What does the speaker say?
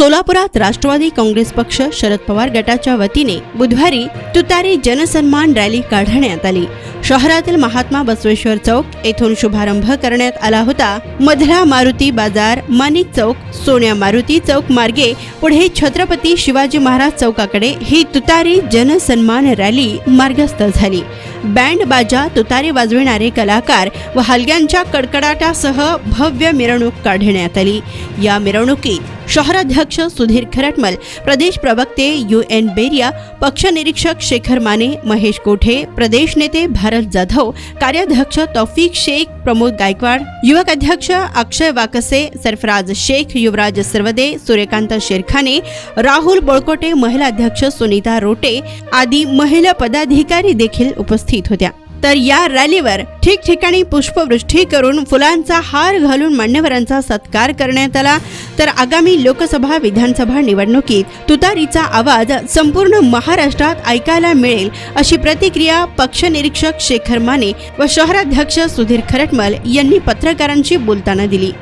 सोलापुरात राष्ट्रवादी काँग्रेस पक्ष शरद पवार गटाच्या वतीने बुधवारी तुतारी जनसन्मान रॅली काढण्यात आली। शहरातील महात्मा बसवेश्वर चौक येथून शुभारंभ करण्यात आला होता। मधला मारुती बाजार, माणिक चौक, सोन्या मारुती चौक मार्गे पुढे छत्रपती शिवाजी महाराज चौकाकडे ही तुतारी जनसन्मान रॅली मार्गस्थ झाली। बँड बाजा, तुतारी वाजविणारे कलाकार व हलग्यांच्या कडकडाटासह भव्य मिरवणूक काढण्यात आली। या मिरवणुकीत शहराध्यक्ष सुधीर खरटमल, प्रदेश प्रवक्ते UN बेरिया, पक्ष निरीक्षक शेखर माने, महेश कोठे, प्रदेश नेते भारत जाधव, कार्याध्यक्ष तौफिक शेख, प्रमोद गायकवाड, युवक अध्यक्ष अक्षय वाकसे, सरफराज शेख, युवराज सरवदे, सूर्यकांत शेरखाने, राहुल बोळकोटे, महिला अध्यक्ष सुनीता रोटे आदी महिला पदाधिकारी देखील उपस्थित होत्या। तर या रॅलीवर ठिकठिकाणी पुष्पवृष्टी करून फुलांचा हार घालून मान्यवरांचा सत्कार करण्यात आला। तर आगामी लोकसभा विधानसभा निवडणुकीत तुतारीचा आवाज संपूर्ण महाराष्ट्रात ऐकायला मिळेल अशी प्रतिक्रिया पक्ष निरीक्षक शेखर माने व शहराध्यक्ष सुधीर खरटमल यांनी पत्रकारांशी बोलताना दिली।